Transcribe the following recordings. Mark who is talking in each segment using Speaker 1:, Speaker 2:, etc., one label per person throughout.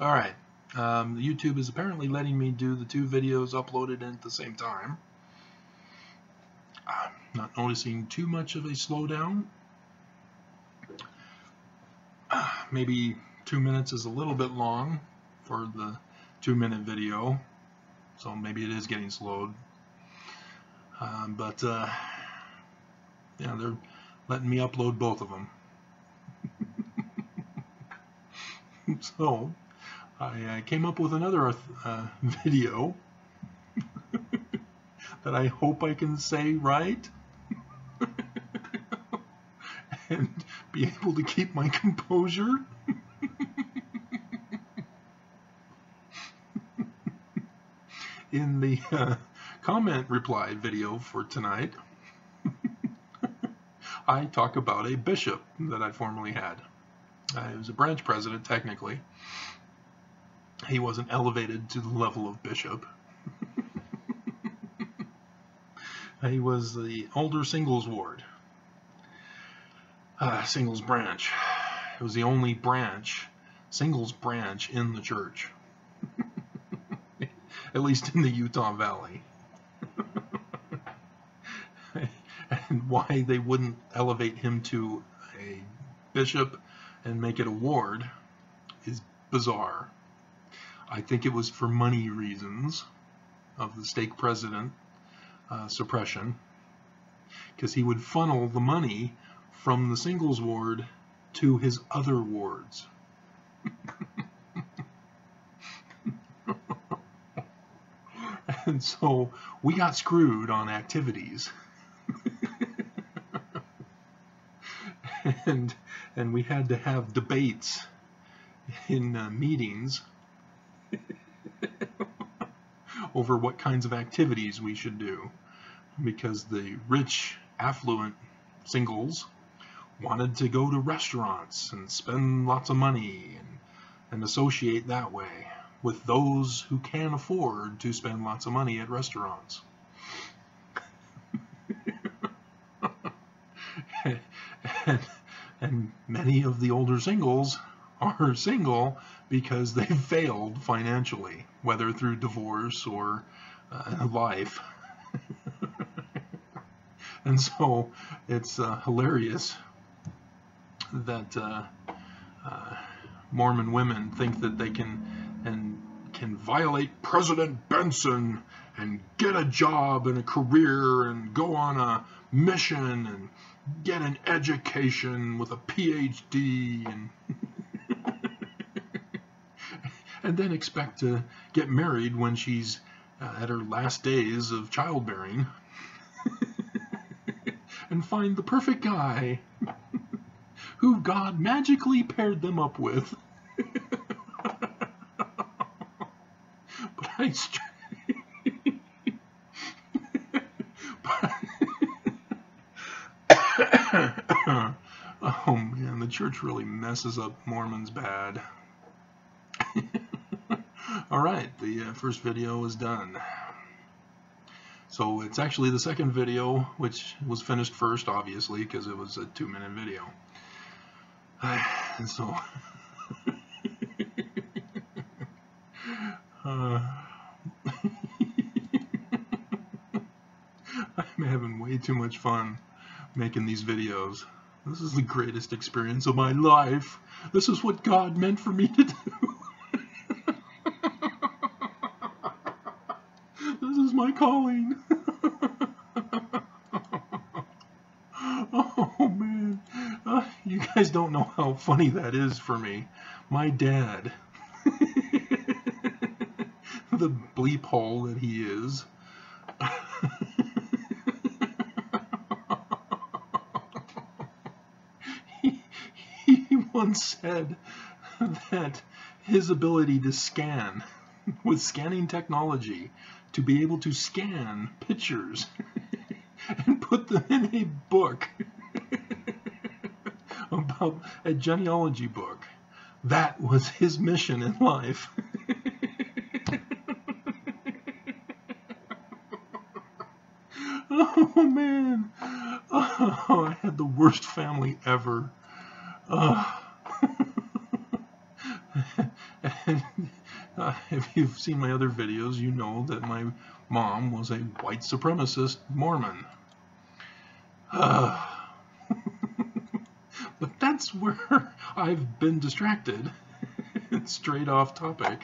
Speaker 1: Alright, YouTube is apparently letting me do the two videos uploaded at the same time. I'm not noticing too much of a slowdown. Maybe 2 minutes is a little bit long for the 2-minute video, so maybe it is getting slowed. Yeah, they're letting me upload both of them. So I came up with another video that I hope I can say right and be able to keep my composure. In the comment reply video for tonight, I talk about a bishop that I formerly had. He was a branch president, technically. He wasn't elevated to the level of bishop. He was the older singles ward. Singles branch. It was the only singles branch in the church. At least in the Utah Valley. And why they wouldn't elevate him to a bishop and make it a ward is bizarre. I think it was for money reasons of the stake president suppression, because he would funnel the money from the singles ward to his other wards. And so we got screwed on activities. and we had to have debates in meetings over what kinds of activities we should do, because the rich, affluent singles wanted to go to restaurants and spend lots of money and associate that way with those who can afford to spend lots of money at restaurants. And many of the older singles are single because they failed financially, whether through divorce or life. And so it's hilarious that Mormon women think that they can violate President Benson and get a job and a career and go on a mission and get an education with a PhD and then expect to get married when she's at her last days of childbearing and find the perfect guy who God magically paired them up with. Oh man, the church really messes up Mormons bad. Alright, the first video is done. So it's actually the second video, which was finished first, obviously, because it was a 2-minute video. And so I'm having way too much fun making these videos. This is the greatest experience of my life. This is what God meant for me to do. This is my calling. Oh man, you guys don't know how funny that is for me. My dad, the bleep hole that he is, he once said that his ability to scan, with scanning technology, to be able to scan pictures and put them in a book, about a genealogy book, that was his mission in life. Oh man, oh, I had the worst family ever. And If you've seen my other videos, you know that my mom was a white supremacist Mormon. But that's where I've been distracted. Straight off topic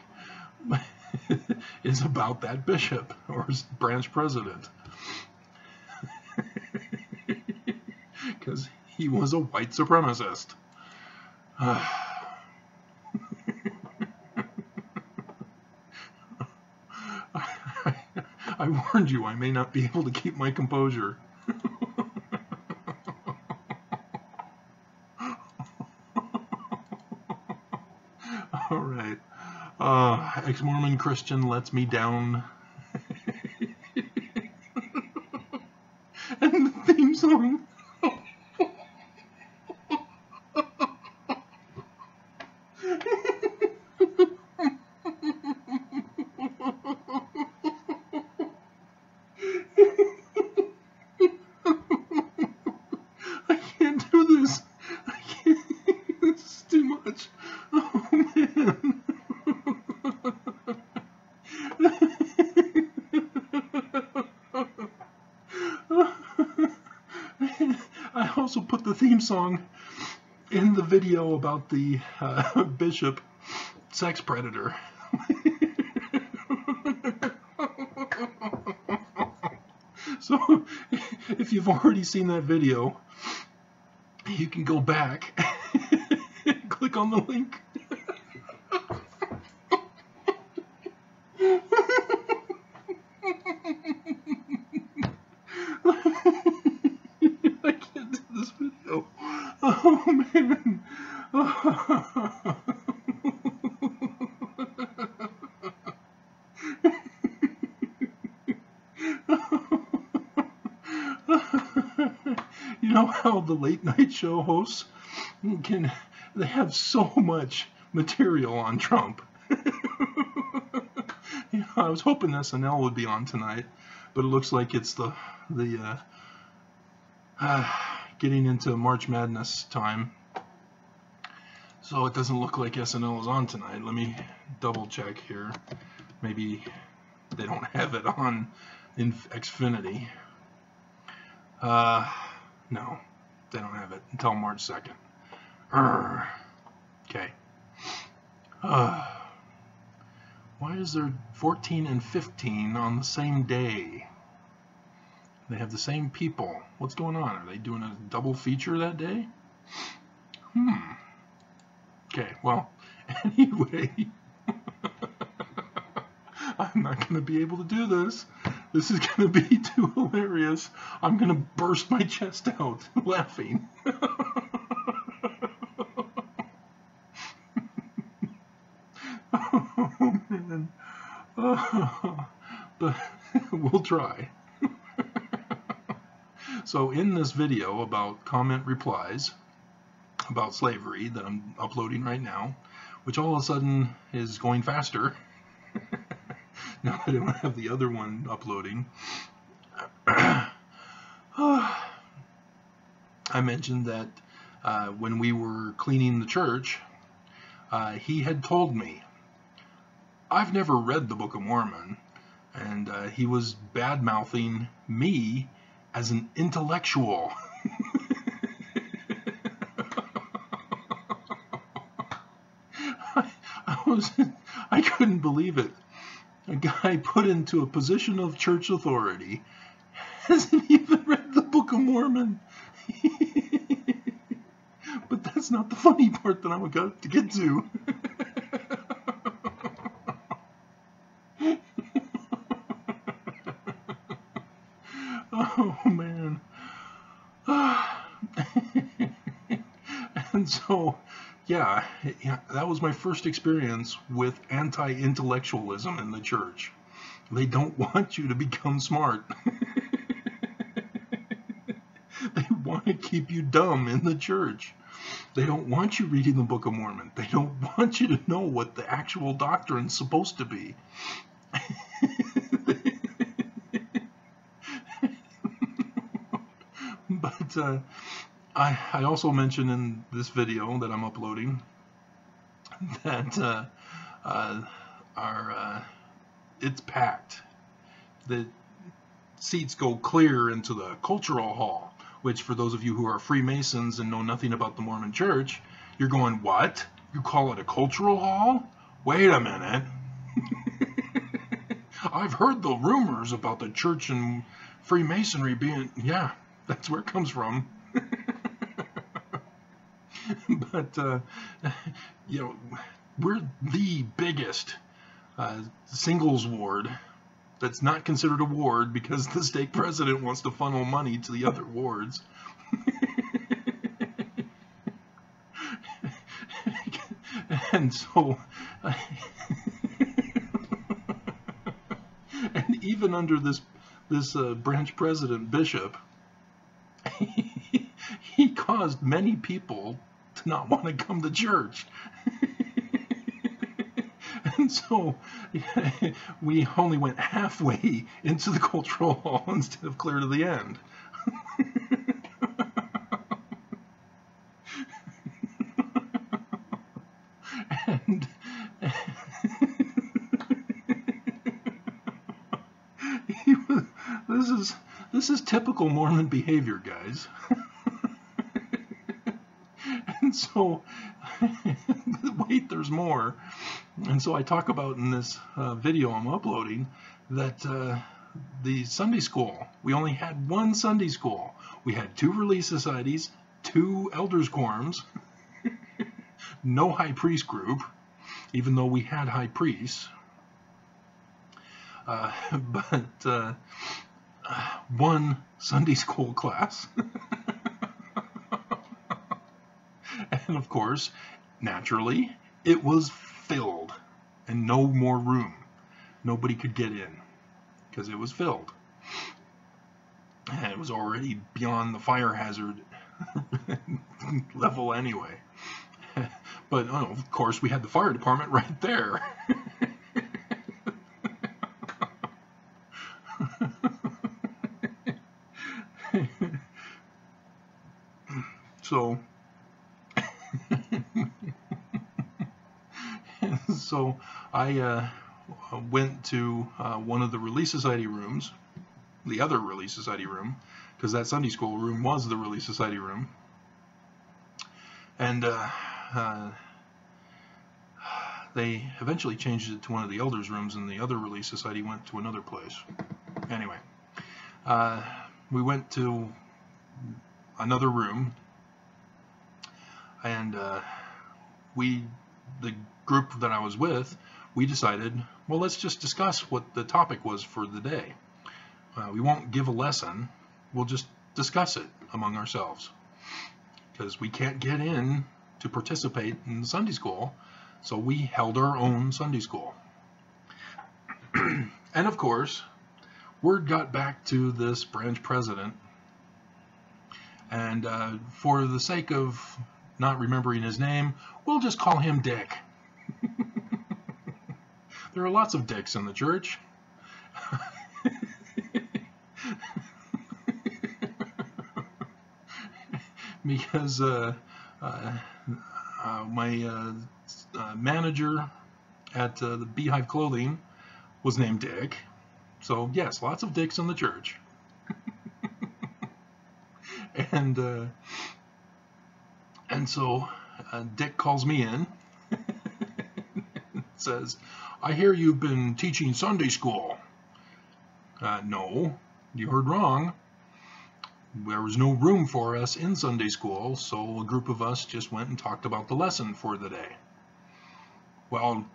Speaker 1: is about that bishop or branch president. Because he was a white supremacist. I warned you I may not be able to keep my composure. All right. Ex-Mormon Christian lets me down. And the theme song. I can't do this. I can't. This is too much. Oh, man. I also put the theme song in the video about the bishop sex predator. So if you've already seen that video, you can go back and click on the link. I can't do this video. Oh, man. You know how the late night show hosts they have so much material on Trump. You know, I was hoping SNL would be on tonight, but it looks like it's the getting into March Madness time, so it doesn't look like SNL is on tonight. Let me double check here. Maybe they don't have it on in Xfinity. No, they don't have it until March 2nd. Okay. Why is there 14 and 15 on the same day? They have the same people. What's going on? Are they doing a double feature that day? Okay, well, anyway. I'm not going to be able to do this. This is going to be too hilarious. I'm going to burst my chest out laughing. Oh, man. But we'll try. So in this video about comment replies about slavery that I'm uploading right now, which all of a sudden is going faster now that I don't have the other one uploading, I mentioned that when we were cleaning the church, he had told me, I've never read the Book of Mormon, and he was bad-mouthing me as an intellectual. I couldn't believe it. A guy put into a position of church authority hasn't even read the Book of Mormon. But that's not the funny part that I'm about to get to. Oh, man. And so, yeah, that was my first experience with anti-intellectualism in the church. They don't want you to become smart. They want to keep you dumb in the church. They don't want you reading the Book of Mormon. They don't want you to know what the actual doctrine's supposed to be. But I also mentioned in this video that I'm uploading that are it's packed. The seats go clear into the cultural hall, which for those of you who are Freemasons and know nothing about the Mormon Church, you're going, what? You call it a cultural hall? Wait a minute. I've heard the rumors about the church and Freemasonry being, yeah, that's where it comes from. But, you know, we're the biggest singles ward that's not considered a ward because the stake president wants to funnel money to the other wards. And so, and even under this branch president bishop, he caused many people to not want to come to church. And so we only went halfway into the cultural hall instead of clear to the end. And this is typical Mormon behavior, guys. And so, wait, there's more. And so I talk about in this video I'm uploading that the Sunday school, we only had one Sunday school. We had 2 relief societies, 2 elders quorums, no high priest group, even though we had high priests. But 1 Sunday school class. And of course, naturally, it was filled and no more room. Nobody could get in because it was filled. And it was already beyond the fire hazard level anyway. But oh, of course, we had the fire department right there. So I went to one of the Relief Society rooms, the other Relief Society room, because that Sunday school room was the Relief Society room. And they eventually changed it to one of the elders' rooms, and the other Relief Society went to another place. Anyway, we went to another room, and the group that I was with, we decided, well, let's just discuss what the topic was for the day. We won't give a lesson, we'll just discuss it among ourselves, because we can't get in to participate in Sunday school, so we held our own Sunday school. And of course, word got back to this branch president, and for the sake of not remembering his name, we'll just call him Dick. There are lots of dicks in the church. Because my manager at the Beehive Clothing was named Dick. So yes, lots of dicks in the church. And so Dick calls me in and says, I hear you've been teaching Sunday school. No, you heard wrong. There was no room for us in Sunday school, so a group of us just went and talked about the lesson for the day. Well,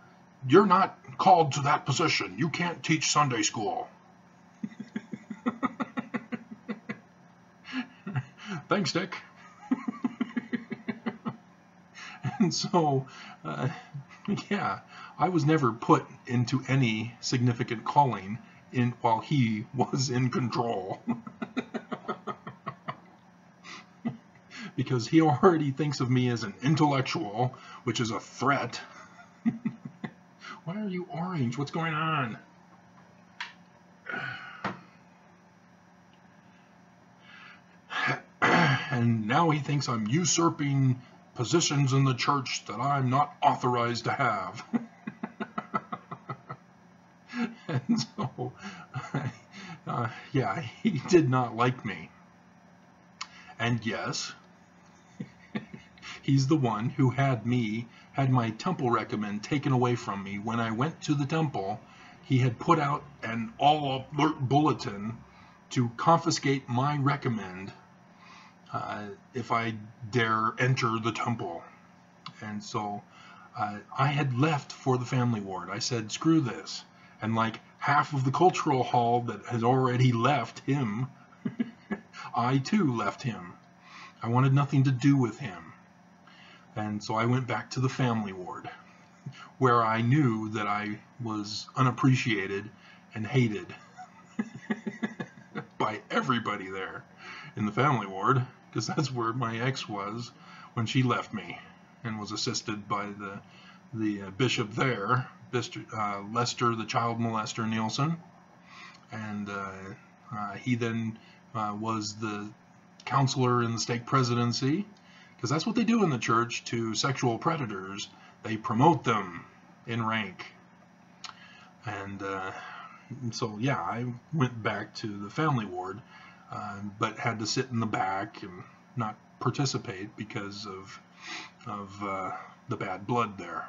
Speaker 1: you're not called to that position. You can't teach Sunday school. Thanks, Dick. And so, yeah, I was never put into any significant calling while he was in control. Because he already thinks of me as an intellectual, which is a threat. Why are you orange? What's going on? And now he thinks I'm usurping positions in the church that I'm not authorized to have. And so, yeah, he did not like me. And yes, he's the one who had my temple recommend taken away from me. When I went to the temple, he had put out an all-alert bulletin to confiscate my recommend if I dare enter the temple. And so I had left for the family ward. I said, screw this. And like half of the cultural hall that had already left him, I too left him. I wanted nothing to do with him. And so I went back to the family ward, where I knew that I was unappreciated and hated by everybody there in the family ward, because that's where my ex was when she left me, and was assisted by the bishop there, Lester, the child molester Nielsen, and he then was the counselor in the stake presidency, because that's what they do in the church to sexual predators. They promote them in rank. And so, yeah, I went back to the family ward, but had to sit in the back and not participate because of the bad blood there.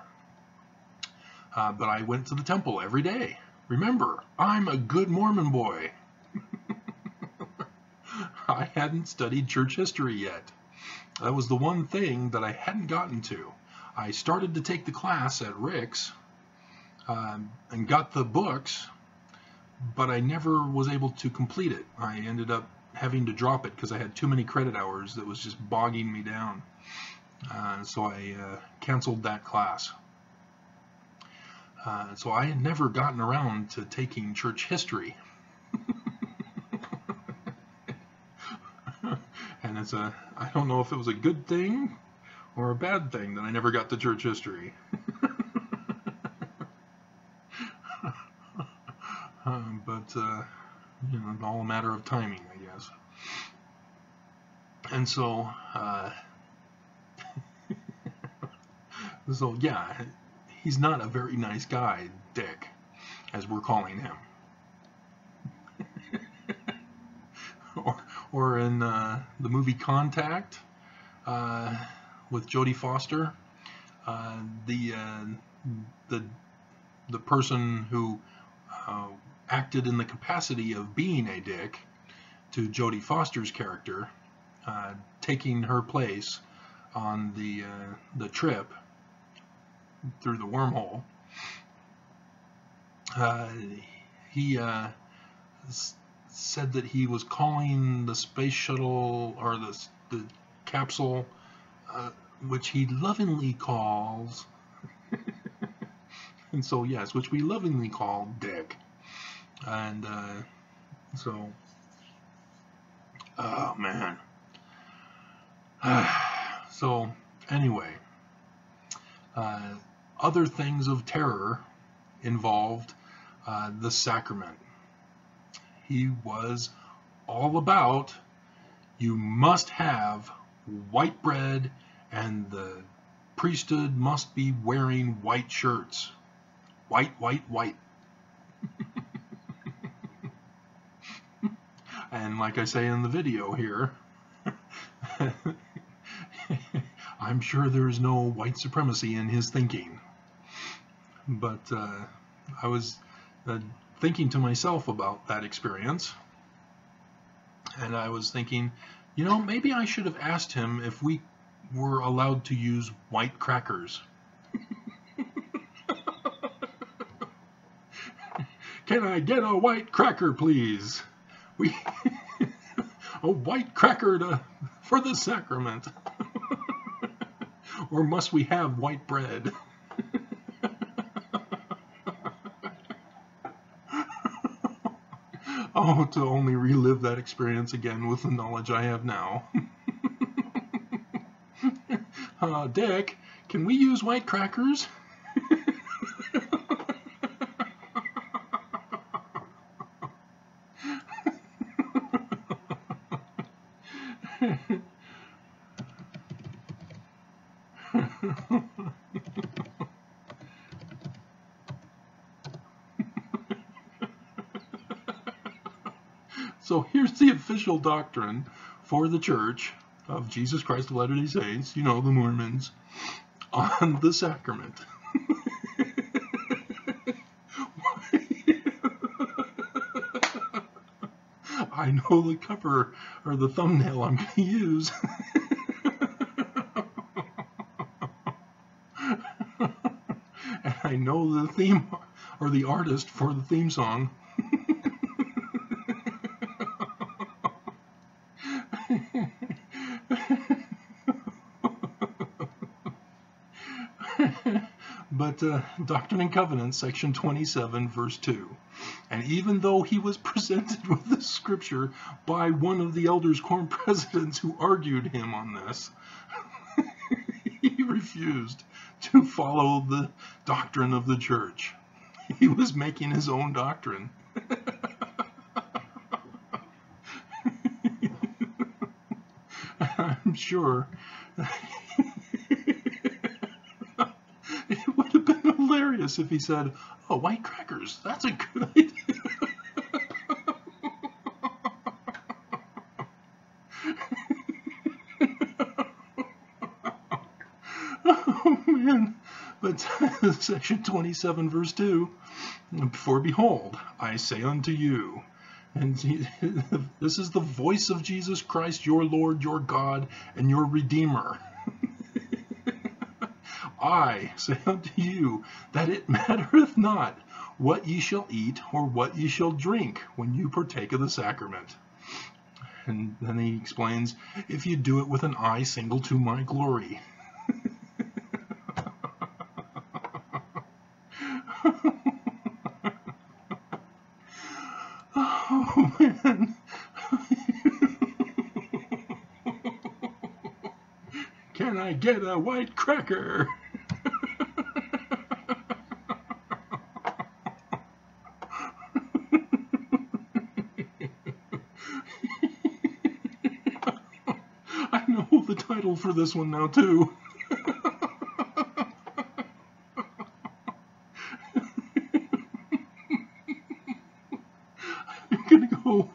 Speaker 1: But I went to the temple every day. Remember, I'm a good Mormon boy. I hadn't studied church history yet. That was the one thing that I hadn't gotten to. I started to take the class at Rick's and got the books, but I never was able to complete it. I ended up having to drop it because I had too many credit hours that was just bogging me down. So I canceled that class. So I had never gotten around to taking church history. And I don't know if it was a good thing or a bad thing that I never got to church history. But you know, it's all a matter of timing, I guess. And so, so yeah, he's not a very nice guy, Dick, as we're calling him. Or in the movie Contact with Jodie Foster, the person who acted in the capacity of being a dick to Jodie Foster's character, taking her place on the trip through the wormhole. He said that he was calling the space shuttle, or the capsule, which he lovingly calls, and so yes, which we lovingly call Dick. And so, oh man. So anyway, other things of terror involved the sacrament. He was all about, you must have white bread and the priesthood must be wearing white shirts. White, white, white. And like I say in the video here, I'm sure there's no white supremacy in his thinking. But I was thinking to myself about that experience, and I was thinking, you know, maybe I should have asked him if we were allowed to use white crackers. Can I get a white cracker, please? A white cracker for the sacrament. Or must we have white bread? Oh, to only relive that experience again with the knowledge I have now. Dick, can we use white crackers? So here's the official doctrine for the Church of Jesus Christ of Latter-day Saints, you know, the Mormons, on the sacrament. I know the cover or the thumbnail I'm going to use. And I know the theme or the artist for the theme song. But Doctrine and Covenants, section 27, verse 2. And even though he was presented with this scripture by one of the elders' quorum presidents who argued him on this, he refused to follow the doctrine of the church. He was making his own doctrine. I'm sure it would have been hilarious if he said, "Oh, white crackers, that's a good idea." Oh, man. But section 27, verse 2, for behold, I say unto you, and this is the voice of Jesus Christ, your Lord, your God, and your Redeemer. I say unto you that it mattereth not what ye shall eat or what ye shall drink when you partake of the sacrament. And then he explains, if you do it with an eye single to my glory. Oh, man. Can I get a white cracker? I know the title for this one now, too. I'm gonna go